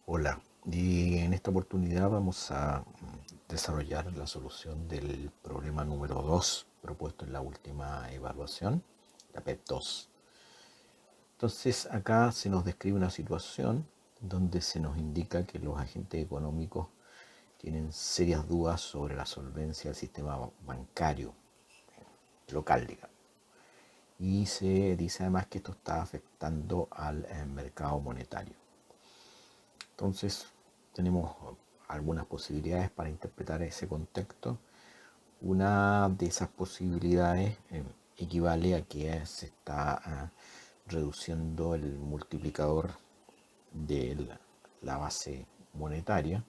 Hola, y en esta oportunidad vamos a desarrollar la solución del problema número 2 propuesto en la última evaluación, la PEP 2. Entonces acá se nos describe una situación donde se nos indica que los agentes económicos tienen serias dudas sobre la solvencia del sistema bancario local, digamos. Y se dice además que esto está afectando al mercado monetario. Entonces, tenemos algunas posibilidades para interpretar ese contexto. Una de esas posibilidades equivale a que se está reduciendo el multiplicador de la base monetaria,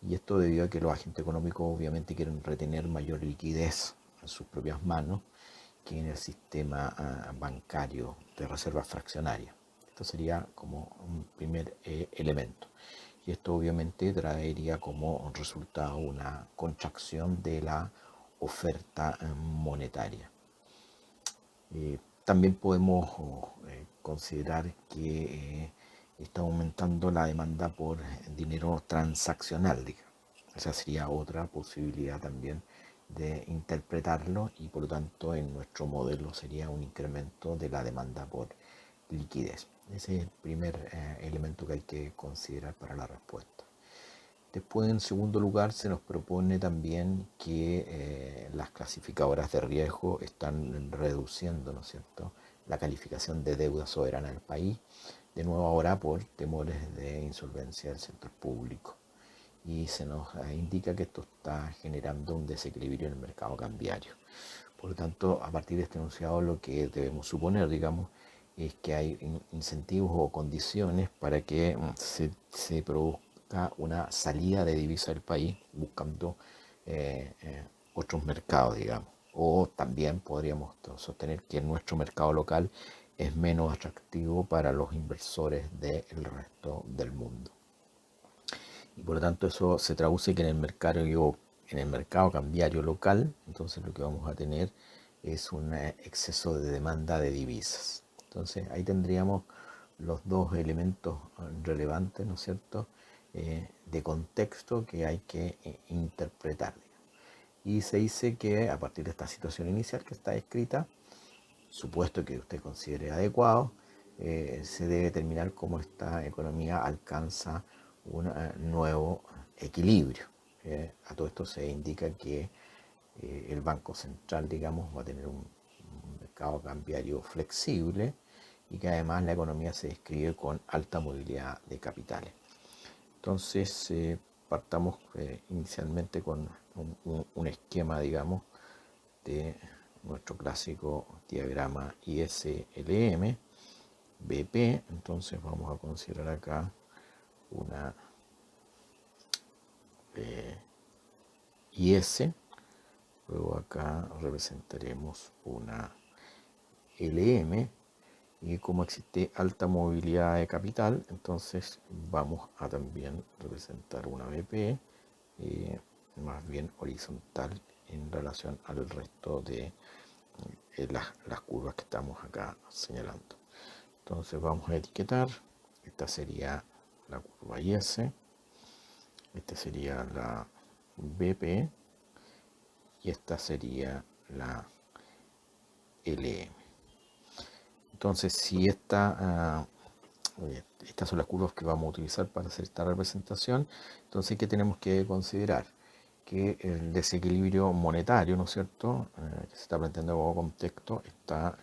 y esto debido a que los agentes económicos obviamente quieren retener mayor liquidez en sus propias manos que en el sistema bancario de reservas fraccionarias. Esto sería como un primer elemento. Y esto obviamente traería como resultado una contracción de la oferta monetaria. También podemos considerar que está aumentando la demanda por dinero transaccional, digamos. Esa sería otra posibilidad también de interpretarlo, y por lo tanto en nuestro modelo sería un incremento de la demanda por liquidez. Ese es el primer elemento que hay que considerar para la respuesta. Después, en segundo lugar, se nos propone también que las clasificadoras de riesgo están reduciendo, ¿no es cierto?, la calificación de deuda soberana del país, de nuevo ahora por temores de insolvencia del sector público. Y se nos indica que esto está generando un desequilibrio en el mercado cambiario. Por lo tanto, a partir de este enunciado, lo que debemos suponer, digamos, es que hay incentivos o condiciones para que se produzca una salida de divisa del país buscando otros mercados, digamos. O también podríamos sostener que nuestro mercado local es menos atractivo para los inversores del resto del mundo. Y por lo tanto eso se traduce que en el mercado cambiario local, entonces lo que vamos a tener es un exceso de demanda de divisas. Entonces ahí tendríamos los dos elementos relevantes, ¿no es cierto?, de contexto que hay que interpretar. Y se dice que a partir de esta situación inicial que está escrita, supuesto que usted considere adecuado, se debe determinar cómo esta economía alcanza un nuevo equilibrio. A todo esto se indica que el Banco Central, digamos, va a tener un mercado cambiario flexible, y que además la economía se describe con alta movilidad de capitales. Entonces, partamos inicialmente con un esquema, digamos, de nuestro clásico diagrama ISLM BP. Entonces vamos a considerar acá una IS, luego acá representaremos una LM, y como existe alta movilidad de capital, entonces vamos a también representar una BP más bien horizontal en relación al resto de las curvas que estamos acá señalando. Entonces vamos a etiquetar. Esta sería la curva IS, esta sería la BP y esta sería la LM. Entonces, si estas son las curvas que vamos a utilizar para hacer esta representación, entonces, ¿qué tenemos que considerar? Que el desequilibrio monetario, ¿no es cierto?, que se está planteando como contexto, está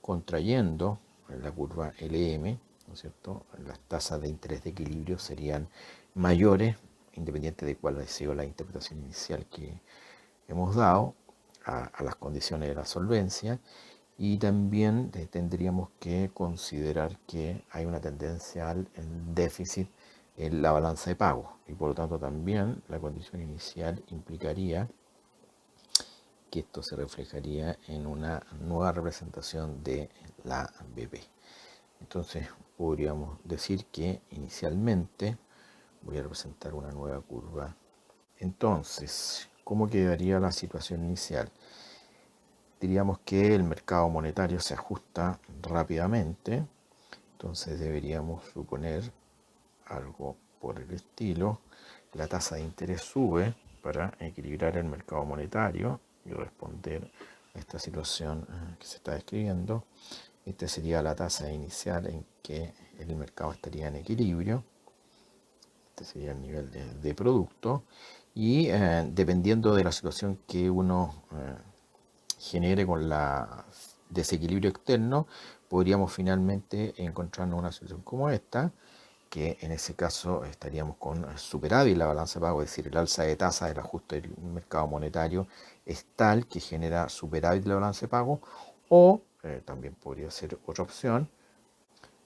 contrayendo la curva LM, ¿no es cierto? Las tasas de interés de equilibrio serían mayores, independiente de cuál ha sido la interpretación inicial que hemos dado a las condiciones de la solvencia. Y también tendríamos que considerar que hay una tendencia al déficit en la balanza de pagos, y por lo tanto también la condición inicial implicaría que esto se reflejaría en una nueva representación de la BP. Entonces podríamos decir que inicialmente voy a representar una nueva curva. Entonces, ¿cómo quedaría la situación inicial? Diríamos que el mercado monetario se ajusta rápidamente, entonces deberíamos suponer algo por el estilo. La tasa de interés sube para equilibrar el mercado monetario y responder a esta situación que se está describiendo. Esta sería la tasa inicial en que el mercado estaría en equilibrio. Este sería el nivel de producto. Y dependiendo de la situación que uno genere con la desequilibrio externo, podríamos finalmente encontrarnos una situación como esta, que en ese caso estaríamos con superávit la balanza de pago, es decir, el alza de tasa del ajuste del mercado monetario es tal que genera superávit la balanza de pago, o también podría ser otra opción.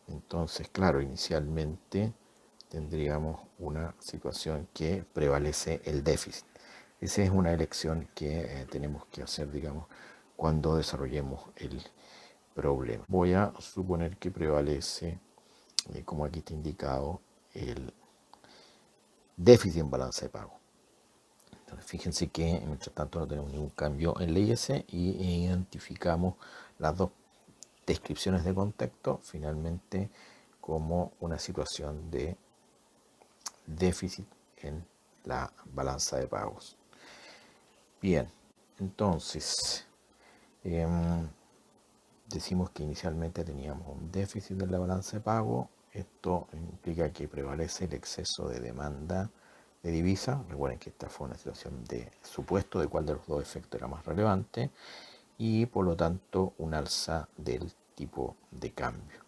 Entonces, claro, inicialmente tendríamos una situación que prevalece el déficit. Esa es una elección que tenemos que hacer, digamos, cuando desarrollemos el problema. Voy a suponer que prevalece, como aquí está indicado, el déficit en balanza de pago. Entonces, fíjense que mientras tanto no tenemos ningún cambio en la IS y identificamos las dos descripciones de contexto finalmente como una situación de déficit en la balanza de pagos. Bien, entonces decimos que inicialmente teníamos un déficit en la balanza de pago. Esto implica que prevalece el exceso de demanda de divisa. Recuerden que esta fue una situación de supuesto de cuál de los dos efectos era más relevante, y por lo tanto un alza del tipo de cambio.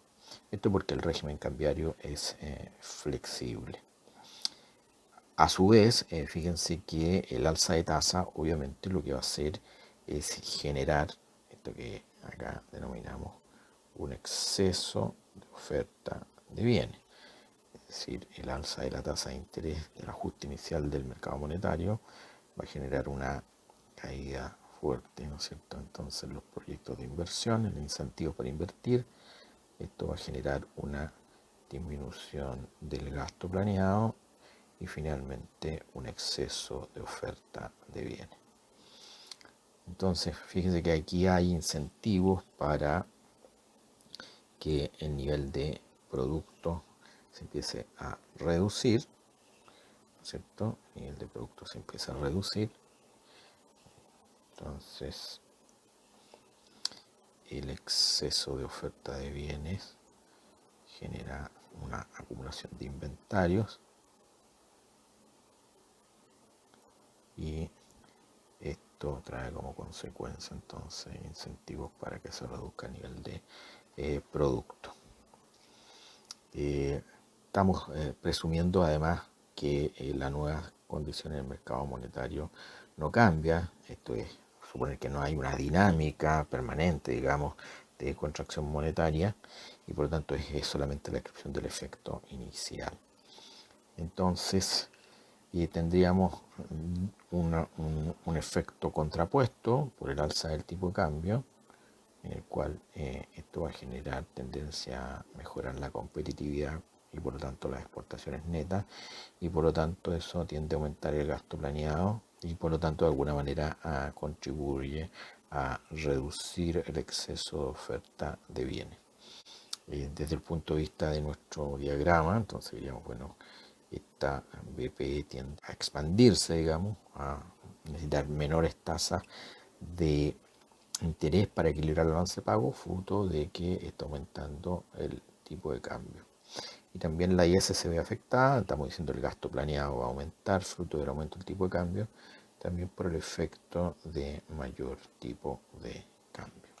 Esto porque el régimen cambiario es flexible. A su vez, fíjense que el alza de tasa obviamente lo que va a hacer es generar esto que acá denominamos un exceso de oferta de bienes. Es decir, el alza de la tasa de interés del ajuste inicial del mercado monetario va a generar una caída fuerte, ¿no es cierto? Entonces los proyectos de inversión, el incentivo para invertir, esto va a generar una disminución del gasto planeado y finalmente un exceso de oferta de bienes. Entonces, fíjense que aquí hay incentivos para que el nivel de producto se empiece a reducir, ¿no es cierto? El nivel de producto se empieza a reducir. Entonces, el exceso de oferta de bienes genera una acumulación de inventarios y esto trae como consecuencia entonces incentivos para que se reduzca el nivel de producto. Estamos presumiendo además que las nuevas condiciones del mercado monetario no cambia. Esto es suponer que no hay una dinámica permanente, digamos, de contracción monetaria, y por lo tanto es solamente la descripción del efecto inicial. Entonces tendríamos un efecto contrapuesto por el alza del tipo de cambio, en el cual esto va a generar tendencia a mejorar la competitividad y por lo tanto las exportaciones netas, y por lo tanto eso tiende a aumentar el gasto planeado y por lo tanto de alguna manera contribuye a reducir el exceso de oferta de bienes. Desde el punto de vista de nuestro diagrama, entonces diríamos, bueno, esta BPE tiende a expandirse, digamos, a necesitar menores tasas de interés para equilibrar el balance de pago, fruto de que está aumentando el tipo de cambio. Y también la IS se ve afectada, estamos diciendo el gasto planeado va a aumentar, fruto del aumento del tipo de cambio, también por el efecto de mayor tipo de cambio.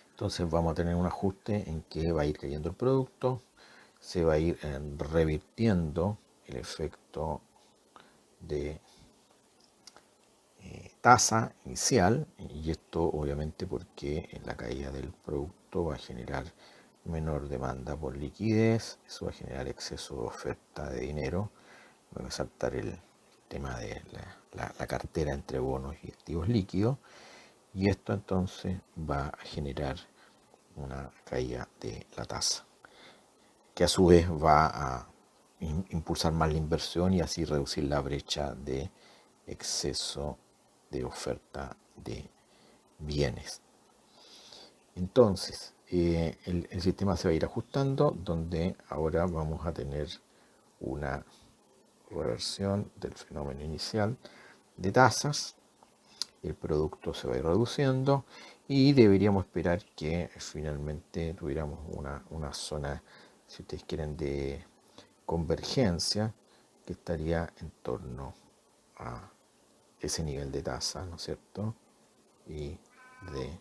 Entonces vamos a tener un ajuste en que va a ir cayendo el producto, se va a ir revirtiendo el efecto de tasa inicial, y esto obviamente porque la caída del producto va a generar menor demanda por liquidez, eso va a generar exceso de oferta de dinero, va a saltar el tema de la cartera entre bonos y activos líquidos, y esto entonces va a generar una caída de la tasa, que a su vez va a impulsar más la inversión y así reducir la brecha de exceso de oferta de bienes. Entonces, el sistema se va a ir ajustando, donde ahora vamos a tener una reversión del fenómeno inicial de tasas, el producto se va a ir reduciendo y deberíamos esperar que finalmente tuviéramos una zona, si ustedes quieren, de convergencia que estaría en torno a ese nivel de tasa, ¿no es cierto? Y de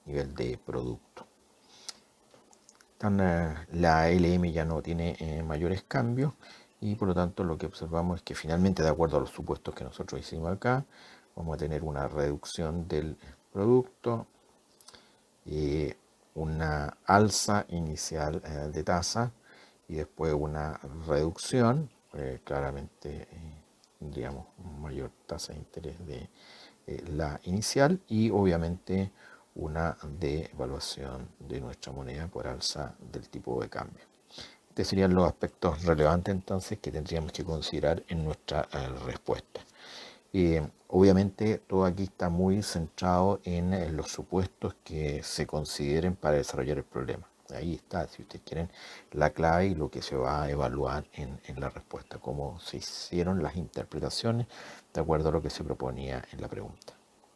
nivel de producto. La LM ya no tiene mayores cambios y por lo tanto lo que observamos es que finalmente, de acuerdo a los supuestos que nosotros hicimos acá, vamos a tener una reducción del producto, una alza inicial de tasa y después una reducción, claramente tendríamos mayor tasa de interés de la inicial y obviamente una devaluación de nuestra moneda por alza del tipo de cambio. Estos serían los aspectos relevantes entonces que tendríamos que considerar en nuestra respuesta. Obviamente todo aquí está muy centrado en los supuestos que se consideren para desarrollar el problema. Ahí está, si ustedes quieren, la clave y lo que se va a evaluar en la respuesta, cómo se hicieron las interpretaciones de acuerdo a lo que se proponía en la pregunta.